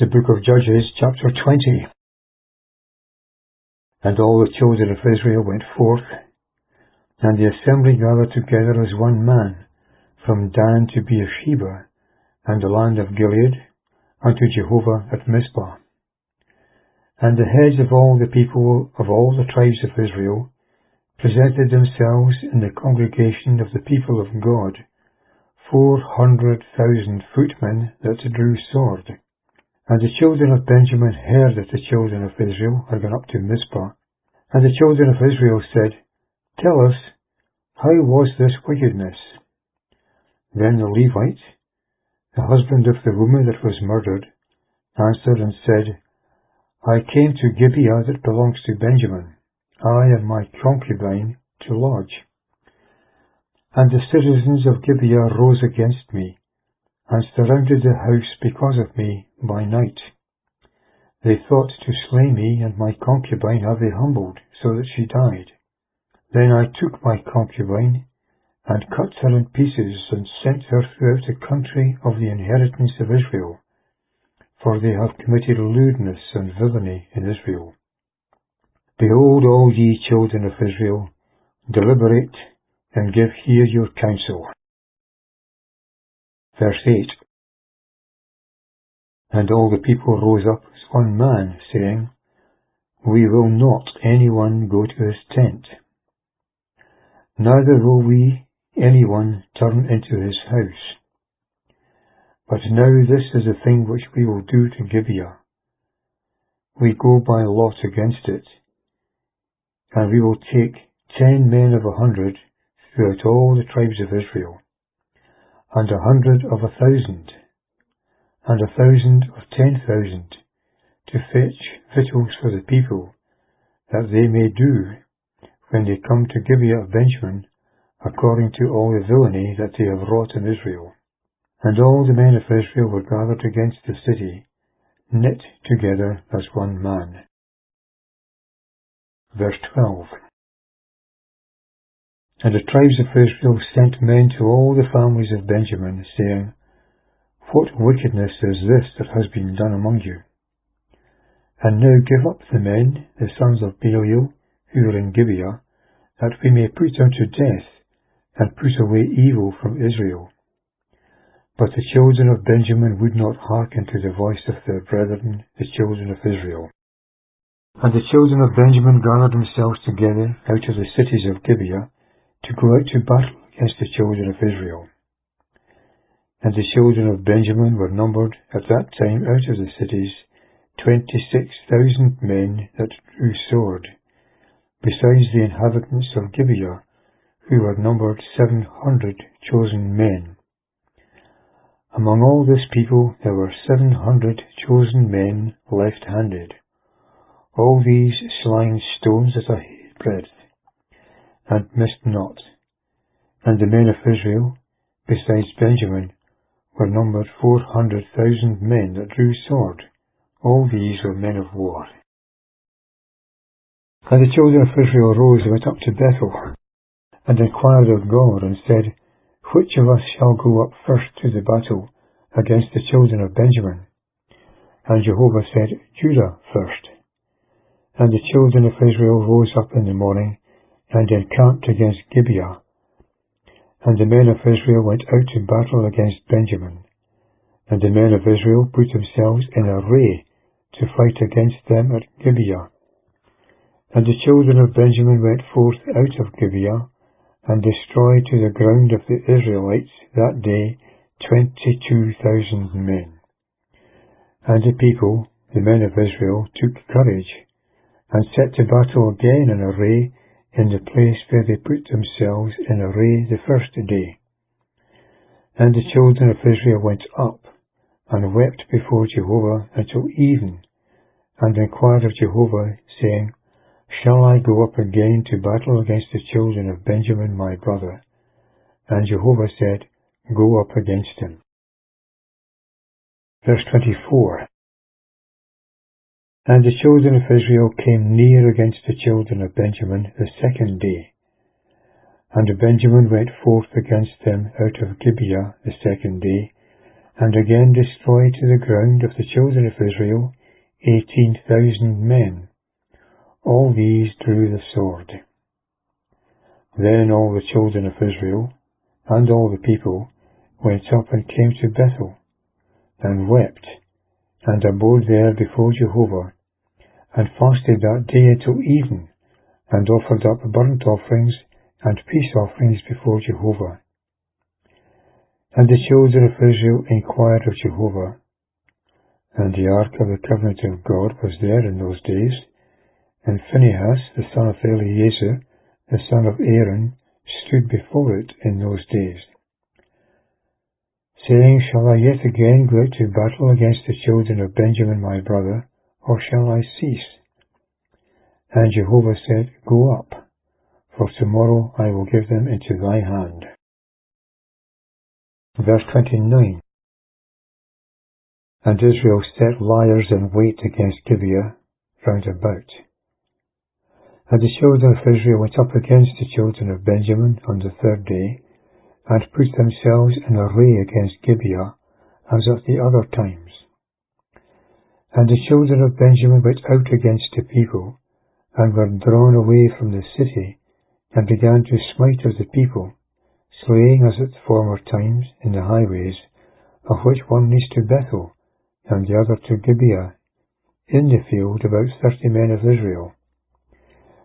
The book of Judges, chapter 20. And all the children of Israel went forth, and the assembly gathered together as one man, from Dan to Beersheba, and the land of Gilead, unto Jehovah at Mizpah. And the heads of all the people of all the tribes of Israel presented themselves in the congregation of the people of God, 400,000 footmen that drew sword. And the children of Benjamin heard that the children of Israel had gone up to Mizpah. And the children of Israel said, Tell us, how was this wickedness? Then the Levite, the husband of the woman that was murdered, answered and said, I came to Gibeah that belongs to Benjamin, I and my concubine, to lodge. And the citizens of Gibeah rose against me, and surrounded the house because of me by night. They thought to slay me, and my concubine have they humbled, so that she died. Then I took my concubine, and cut her in pieces, and sent her throughout the country of the inheritance of Israel, for they have committed lewdness and villainy in Israel. Behold, all ye children of Israel, deliberate, and give here your counsel. Verse 8. And all the people rose up as one man, saying, We will not any one go to his tent, neither will we any one turn into his house. But now this is the thing which we will do to Gibeah. We go by lot against it, and we will take 10 men of 100 throughout all the tribes of Israel, and 100 of 1,000, and 1,000 of 10,000, to fetch victuals for the people, that they may do, when they come to Gibeah of Benjamin, according to all the villainy that they have wrought in Israel. And all the men of Israel were gathered against the city, knit together as one man. Verse 12. And the tribes of Israel sent men to all the families of Benjamin, saying, What wickedness is this that has been done among you? And now give up the men, the sons of Belial, who are in Gibeah, that we may put them to death, and put away evil from Israel. But the children of Benjamin would not hearken to the voice of their brethren, the children of Israel. And the children of Benjamin gathered themselves together out of the cities of Gibeah, to go out to battle against the children of Israel. And the children of Benjamin were numbered at that time out of the cities 26,000 men that drew sword, besides the inhabitants of Gibeah, who were numbered 700 chosen men. Among all this people there were 700 chosen men left-handed, all these slaying stones at a hairbreadth, and missed not. And the men of Israel, besides Benjamin, were numbered 400,000 men that drew sword. All these were men of war. And the children of Israel rose and went up to Bethel, and inquired of God, and said, Which of us shall go up first to the battle against the children of Benjamin? And Jehovah said, Judah first. And the children of Israel rose up in the morning, and encamped against Gibeah. And the men of Israel went out to battle against Benjamin. And the men of Israel put themselves in array to fight against them at Gibeah. And the children of Benjamin went forth out of Gibeah, and destroyed to the ground of the Israelites that day 22,000 men. And the people, the men of Israel, took courage, and set to battle again in array, in the place where they put themselves in array the first day. And the children of Israel went up, and wept before Jehovah until even, and inquired of Jehovah, saying, Shall I go up again to battle against the children of Benjamin my brother? And Jehovah said, Go up against him. Verse 24. And the children of Israel came near against the children of Benjamin the second day. And Benjamin went forth against them out of Gibeah the second day, and again destroyed to the ground of the children of Israel 18,000 men. All these drew the sword. Then all the children of Israel and all the people went up and came to Bethel, and wept, and abode there before Jehovah, and fasted that day until even, and offered up burnt offerings and peace offerings before Jehovah. And the children of Israel inquired of Jehovah, and the ark of the covenant of God was there in those days, and Phinehas, the son of Eleazar, the son of Aaron, stood before it in those days, saying, Shall I yet again go out to battle against the children of Benjamin my brother, or shall I cease? And Jehovah said, Go up, for tomorrow I will give them into thy hand. Verse 29. And Israel set liers in wait against Gibeah round about. And the children of Israel went up against the children of Benjamin on the third day, and put themselves in array against Gibeah, as at the other times. And the children of Benjamin went out against the people, and were drawn away from the city, and began to smite of the people, slaying as at former times in the highways, of which one is to Bethel, and the other to Gibeah, in the field about 30 men of Israel.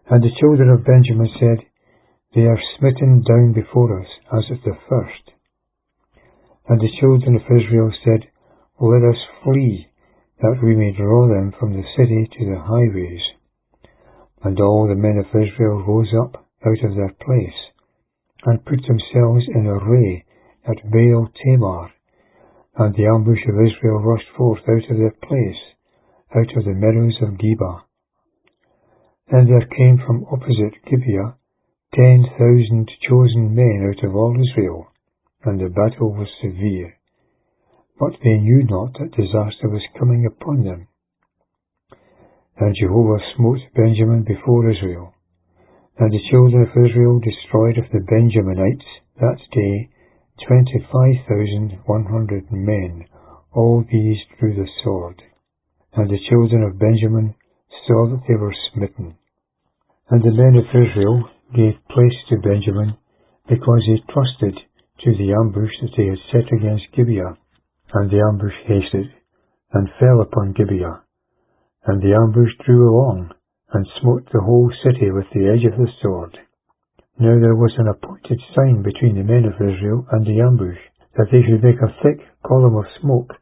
And the children of Benjamin said, They are smitten down before us, as at the first. And the children of Israel said, Let us flee, that we may draw them from the city to the highways. And all the men of Israel rose up out of their place, and put themselves in array at Baal Tamar, and the ambush of Israel rushed forth out of their place, out of the meadows of Geba. And there came from opposite Gibeah 10,000 chosen men out of all Israel, and the battle was severe. But they knew not that disaster was coming upon them. And Jehovah smote Benjamin before Israel, and the children of Israel destroyed of the Benjaminites that day 25,100 men. All these drew the sword. And the children of Benjamin saw that they were smitten. And the men of Israel gave place to Benjamin, because he trusted to the ambush that they had set against Gibeah. And the ambush hasted, and fell upon Gibeah. And the ambush drew along, and smote the whole city with the edge of the sword. Now there was an appointed sign between the men of Israel and the ambush, that they should make a thick column of smoke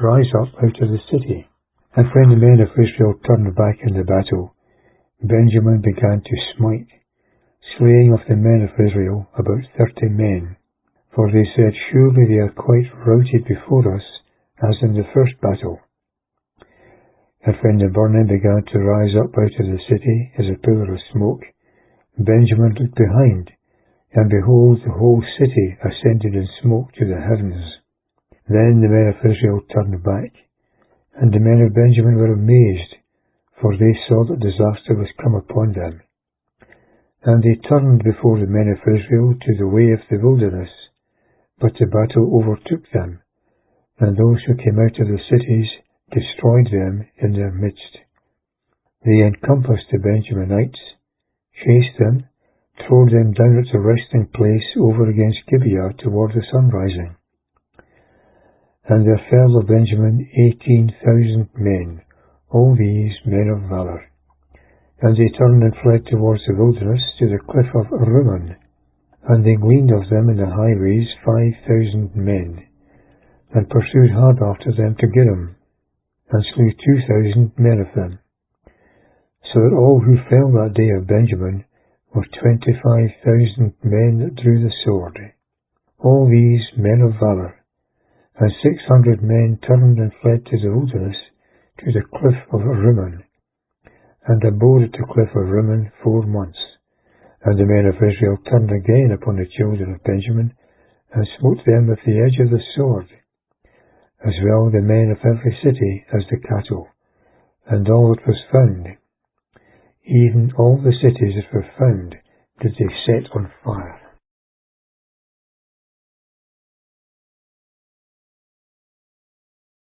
rise up out of the city. And when the men of Israel turned back in the battle, Benjamin began to smite, slaying of the men of Israel about 30 men. For they said, Surely they are quite routed before us, as in the first battle. And when the burning began to rise up out of the city as a pillar of smoke, Benjamin looked behind, and behold, the whole city ascended in smoke to the heavens. Then the men of Israel turned back, and the men of Benjamin were amazed, for they saw that disaster was come upon them. And they turned before the men of Israel to the way of the wilderness, but the battle overtook them, and those who came out of the cities destroyed them in their midst. They encompassed the Benjaminites, chased them, threw them down at the resting place over against Gibeah toward the sunrising. And there fell of Benjamin 18,000 men, all these men of valour. And they turned and fled towards the wilderness to the cliff of Rimmon, and they gleaned of them in the highways 5,000 men, and pursued hard after them to Gidom, and slew 2,000 men of them. So that all who fell that day of Benjamin were 25,000 men that drew the sword, all these men of valour. And 600 men turned and fled to the wilderness, to the cliff of Rimmon, and abode at the cliff of Rimmon 4 months. And the men of Israel turned again upon the children of Benjamin, and smote them with the edge of the sword, as well the men of every city as the cattle, and all that was found, even all the cities that were found, did they set on fire.